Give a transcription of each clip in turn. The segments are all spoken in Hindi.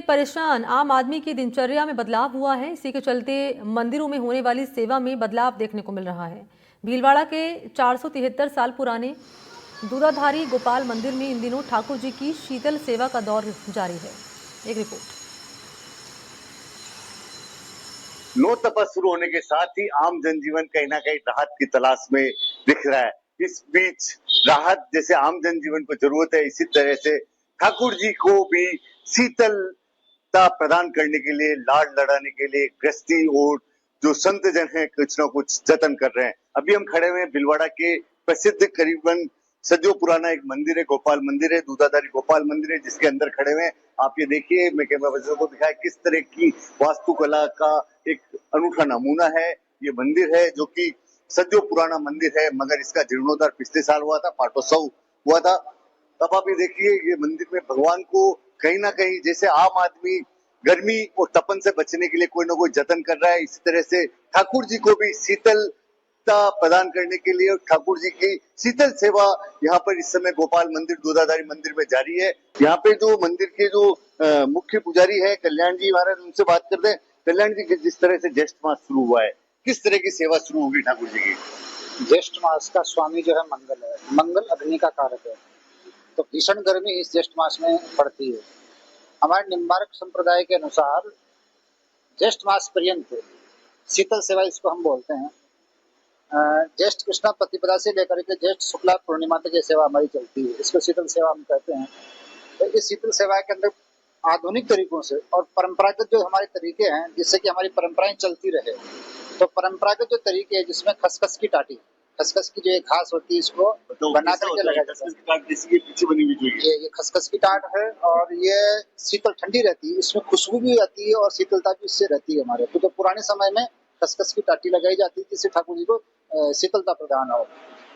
परेशान आम आदमी की दिनचर्या में बदलाव हुआ है। इसी के चलते मंदिरों में होने वाली सेवा में बदलाव देखने को मिल रहा है। भीलवाड़ा के 473 साल पुराने दूधाधारी गोपाल मंदिर में इन दिनों ठाकुर जी की शीतल सेवा का दौर जारी है। एक रिपोर्ट। नो तपा शुरू होने के साथ ही आम जनजीवन कहीं ना कहीं राहत की तलाश में दिख रहा है। इस बीच राहत जैसे आम जनजीवन को जरूरत है, इसी तरह से ठाकुर जी को भी शीतलता प्रदान करने के लिए, लाड लड़ाने के लिए गृहस्थी और जो संत जन है कुछ न कुछ जतन कर रहे हैं। अभी हम खड़े हुए भीलवाड़ा के प्रसिद्ध करीबन सदियों पुराना एक मंदिर है, गोपाल मंदिर है, दूधाधारी गोपाल मंदिर है, जिसके अंदर खड़े हुए हैं। आप ये देखिए, मैं कैमरा पर्सन को दिखाया किस तरह की वास्तुकला का एक अनूठा नमूना है। ये मंदिर है जो कि सदियों पुराना मंदिर है, मगर इसका जीर्णोद्धार पिछले साल हुआ था, पाटोत्सव हुआ था। अब आप ये देखिए, ये मंदिर में भगवान को कहीं ना कहीं जैसे आम आदमी गर्मी और तपन से बचने के लिए कोई ना कोई जतन कर रहा है, इसी तरह से ठाकुर जी को भी शीतलता प्रदान करने के लिए ठाकुर जी की शीतल सेवा यहाँ पर इस समय गोपाल मंदिर दूधाधारी मंदिर में जारी है। यहाँ पे जो मंदिर के जो मुख्य पुजारी है कल्याण जी महाराज, उनसे बात करते हैं। कल्याण जी, जिस तरह से ज्येष्ठ मास शुरू हुआ है, किस तरह की सेवा शुरू होगी ठाकुर जी की? ज्येष्ठ मास का स्वामी जो है मंगल है, मंगल अग्नि का कारक है, तो भीषण गर्मी इस ज्येष्ठ मास में पड़ती है। हमारे निम्बार्क संप्रदाय के अनुसार ज्येष्ठ मास पर्यंत शीतल सेवा इसको हम बोलते हैं। ज्येष्ठ कृष्णा प्रतिपदा से लेकर के ज्येष्ठ शुक्ला पूर्णिमा तक ये सेवा हमारी चलती है, इसको शीतल सेवा हम कहते हैं। तो इस शीतल सेवा के अंदर आधुनिक तरीकों से और परंपरागत जो हमारे तरीके हैं जिससे कि हमारी परंपराएं चलती रहे, तो परंपरागत जो तरीके हैं जिसमें खसखस की टाटी, खसखस की जो एक घास होती है इसको बना करके लगाया जाता है। पीछे बनी हुई ये खसखस की टाट है और ये शीतल ठंडी रहती है, इसमें खुशबू भी आती है और शीतलता भी इससे रहती है हमारे। तो पुराने समय में खसखस की टाटी लगाई जाती है जिससे ठाकुर जी को शीतलता प्रदान हो।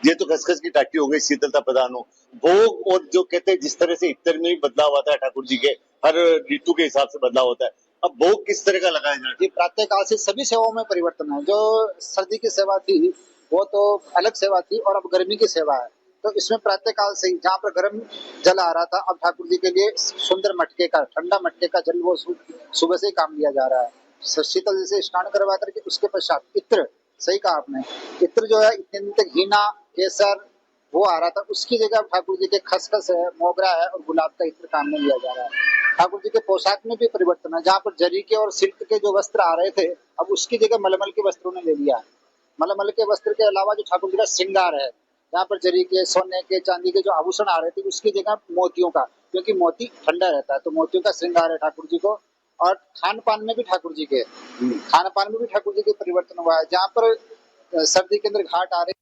ये तो खसखस की टाटी हो गई, शीतलता प्रदान हो। भोग और जो कहते हैं जिस तरह से इत्तर में भी बदलाव आता है ठाकुर जी के, हर ऋतु के हिसाब से बदलाव होता है। अब भोग किस तरह का लगाया जाए? ये प्रातः काल से सभी सेवाओं में परिवर्तन है। जो सर्दी की सेवा थी वो तो अलग सेवा थी और अब गर्मी की सेवा है। तो इसमें प्रातः काल से जहाँ पर गर्म जल आ रहा था, अब ठाकुर जी के लिए सुंदर मटके का, ठंडा मटके का जल वो सुबह से ही काम लिया जा रहा है। शीतल जैसे स्नान करवा करके उसके पश्चात इत्र, सही कहा आपने, इत्र जो है इतने दिन तक हीना केसर वो आ रहा था, उसकी जगह ठाकुर जी के खसखस है, मोगरा है और गुलाब का इत्र काम में लिया जा रहा है। ठाकुर जी के पोशाक में भी परिवर्तन है, जहाँ पर जरी के और सिल्क के जो वस्त्र आ रहे थे अब उसकी जगह मलमल के वस्त्रों ने ले लिया है। मलमल के वस्त्र के अलावा जो ठाकुर जी का श्रृंगार है, जहाँ पर जरी के, सोने के, चांदी के जो आभूषण आ रहे थे उसकी जगह मोतियों का, क्योंकि मोती ठंडा रहता है तो मोतियों का श्रृंगार है ठाकुर जी को। और खान पान में भी ठाकुर जी के परिवर्तन हुआ है। जहाँ पर सर्दी के अंदर घाट आ रहे